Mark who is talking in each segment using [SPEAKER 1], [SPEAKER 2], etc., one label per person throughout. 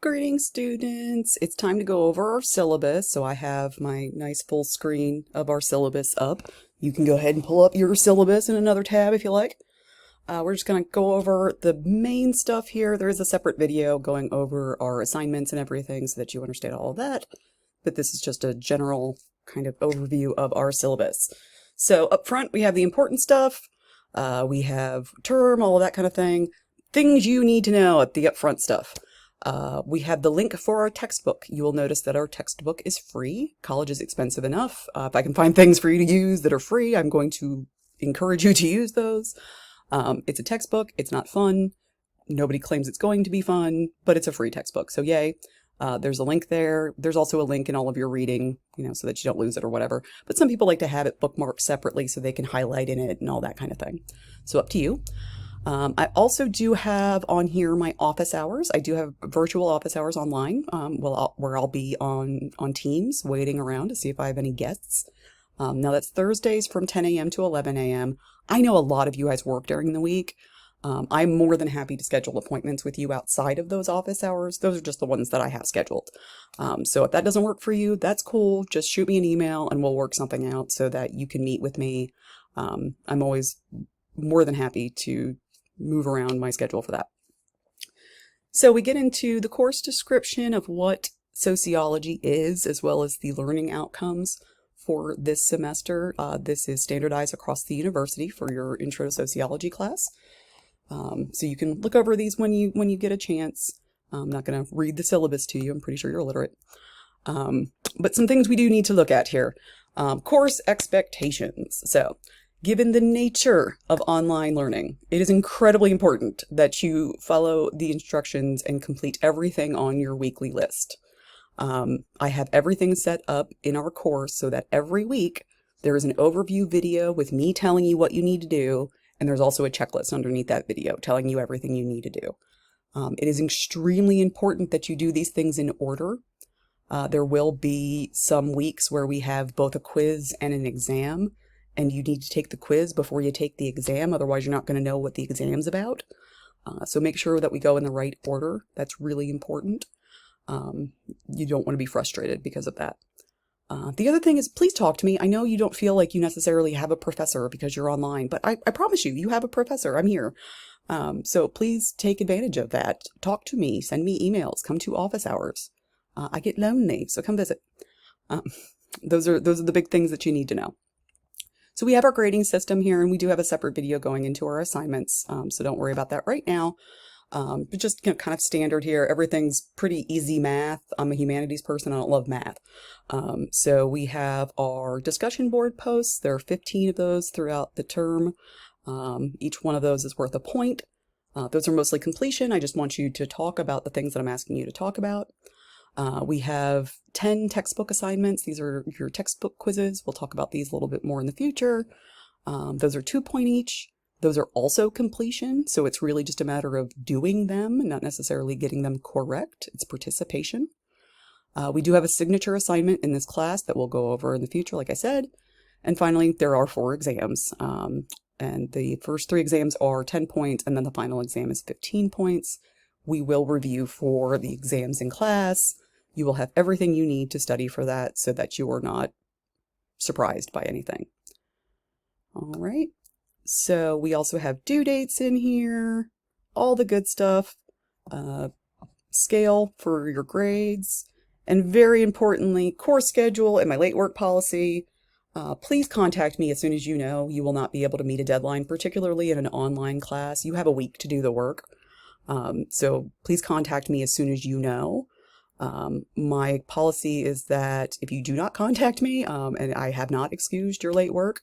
[SPEAKER 1] Greetings, students. It's time to go over our syllabus. So I have my nice full screen of our syllabus up. You can go ahead and pull up your syllabus in another tab if you like. We're just going to go over the main stuff here. There is a separate video going over our assignments and everything so that you understand all of that. But this is just a general kind of overview of our syllabus. So up front, we have the important stuff. We have term, all of that kind of thing. Things you need to know at the upfront stuff. We have the link for our textbook. You will notice that our textbook is free. College is expensive enough. If I can find things for you to use that are free, I'm going to encourage you to use those. It's a textbook. It's not fun. Nobody claims it's going to be fun, but it's a free textbook. So yay. There's a link there. There's also a link in all of your reading, so that you don't lose it or whatever. But some people like to have it bookmarked separately so they can highlight in it and all that kind of thing. So up to you. I also do have on here my office hours. I do have virtual office hours online, where I'll be on Teams waiting around to see if I have any guests. Now that's Thursdays from 10 a.m. to 11 a.m. I know a lot of you guys work during the week. I'm more than happy to schedule appointments with you outside of those office hours. Those are just the ones that I have scheduled. So if that doesn't work for you, that's cool. Just shoot me an email and we'll work something out so that you can meet with me. I'm always more than happy to move around my schedule for that. So we get into the course description of what sociology is, as well as the learning outcomes for this semester. This is standardized across the university for your intro to sociology class. So you can look over these when you get a chance. I'm not going to read the syllabus to you. I'm pretty sure you're illiterate. But some things we do need to look at here. Course expectations. So given the nature of online learning, it is incredibly important that you follow the instructions and complete everything on your weekly list. I have everything set up in our course so that every week there is an overview video with me telling you what you need to do, and there's also a checklist underneath that video telling you everything you need to do. It is extremely important that you do these things in order. There will be some weeks where we have both a quiz and an exam, and you need to take the quiz before you take the exam, otherwise you're not going to know what the exam's about. So make sure that we go in the right order. That's really important. You don't want to be frustrated because of that. The other thing is, please talk to me. I know you don't feel like you necessarily have a professor because you're online, but I promise you have a professor. I'm here. So please take advantage of that. Talk to me. Send me emails. Come to office hours. I get lonely, so come visit. Those are the big things that you need to know. So we have our grading system here, and we do have a separate video going into our assignments, so don't worry about that right now. But just kind of standard here. Everything's pretty easy math. I'm a humanities person. I don't love math. So we have our discussion board posts. There are 15 of those throughout the term. Each one of those is worth a point. Those are mostly completion. I just want you to talk about the things that I'm asking you to talk about. We have 10 textbook assignments. These are your textbook quizzes. We'll talk about these a little bit more in the future. Those are 2 point each. Those are also completion, so it's really just a matter of doing them, not necessarily getting them correct. It's participation. We do have a signature assignment in this class that we'll go over in the future, like I said. And finally, there are 4 exams. And the first 3 exams are 10 points, and then the final exam is 15 points. We will review for the exams in class. You will have everything you need to study for that so that you are not surprised by anything. All right. So we also have due dates in here, all the good stuff, scale for your grades, and very importantly, course schedule and my late work policy. Please contact me as soon as you know. You will not be able to meet a deadline, particularly in an online class. You have a week to do the work. So please contact me as soon as you know. My policy is that if you do not contact me, and I have not excused your late work,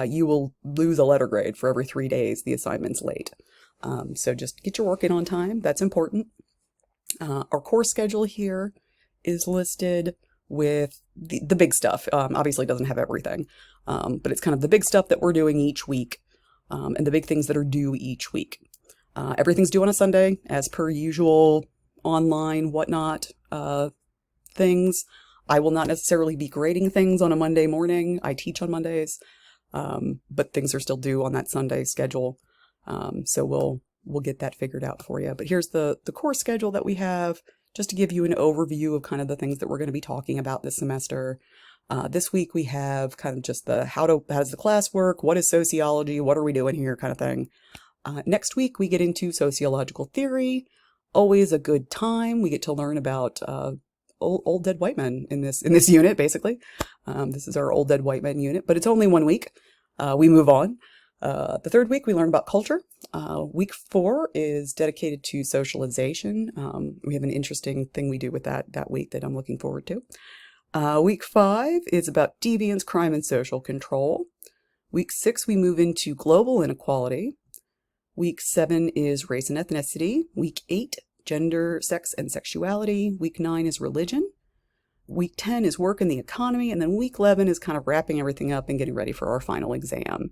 [SPEAKER 1] you will lose a letter grade for every 3 days the assignment's late. So just get your work in on time. That's important. Our course schedule here is listed with the big stuff. Obviously it doesn't have everything, but it's kind of the big stuff that we're doing each week, and the big things that are due each week. Everything's due on a Sunday, as per usual, online, whatnot, things. I will not necessarily be grading things on a Monday morning. I teach on Mondays. But things are still due on that Sunday schedule. So we'll get that figured out for you. But here's the course schedule that we have. just to give you an overview of kind of the things that we're going to be talking about this semester. This week we have kind of just the how does the class work, what is sociology, what are we doing here kind of thing. Next week we get into sociological theory, always a good time. We get to learn about old dead white men in this unit, basically. This is our old dead white men unit, but it's only 1 week. We move on. The third week we learn about culture. Week 4 is dedicated to socialization. We have an interesting thing we do with that week that I'm looking forward to. Week 5 is about deviance, crime, and social control. Week 6 we move into global inequality. Week 7 is race and ethnicity. Week 8, gender, sex, and sexuality. Week 9 is religion. Week 10 is work and the economy. And then week 11 is kind of wrapping everything up and getting ready for our final exam.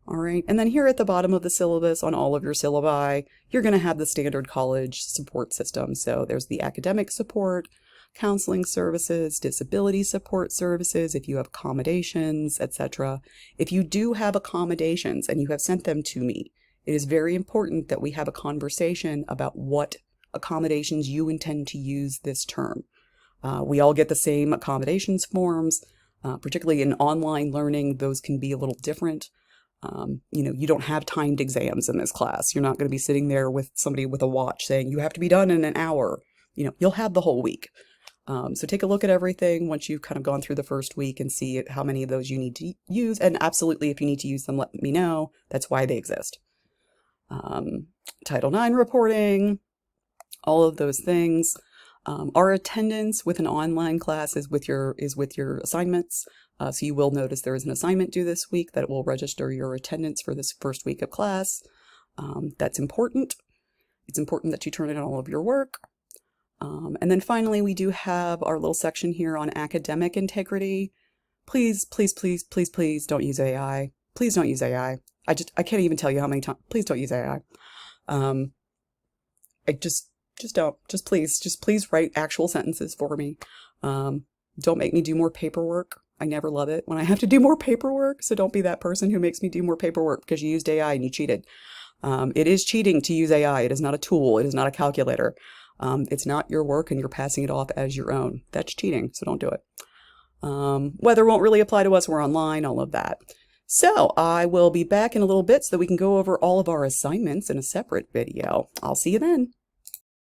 [SPEAKER 1] All right, and then here at the bottom of the syllabus on all of your syllabi, you're going to have the standard college support system. So there's the academic support, counseling services, disability support services, if you have accommodations, etc. If you do have accommodations and you have sent them to me, it is very important that we have a conversation about what accommodations you intend to use this term. We all get the same accommodations forms, particularly in online learning, those can be a little different. You don't have timed exams in this class. You're not going to be sitting there with somebody with a watch saying you have to be done in an hour. You'll have the whole week. So take a look at everything once you've kind of gone through the first week and see how many of those you need to use. And absolutely, if you need to use them, let me know. That's why they exist. Title IX reporting, all of those things. Our attendance with an online class is with your assignments. So you will notice there is an assignment due this week that will register your attendance for this first week of class. That's important. It's important that you turn in all of your work. And then finally, we do have our little section here on academic integrity. Please, please, please, please, please don't use AI. Please don't use AI. I can't even tell you how many times. Please don't use AI. Just please write actual sentences for me. Don't make me do more paperwork. I never love it when I have to do more paperwork. So don't be that person who makes me do more paperwork because you used AI and you cheated. It is cheating to use AI. It is not a tool. It is not a calculator. It's not your work and you're passing it off as your own. That's cheating. So don't do it. Weather won't really apply to us. We're online, all of that. So I will be back in a little bit so that we can go over all of our assignments in a separate video. I'll see you then.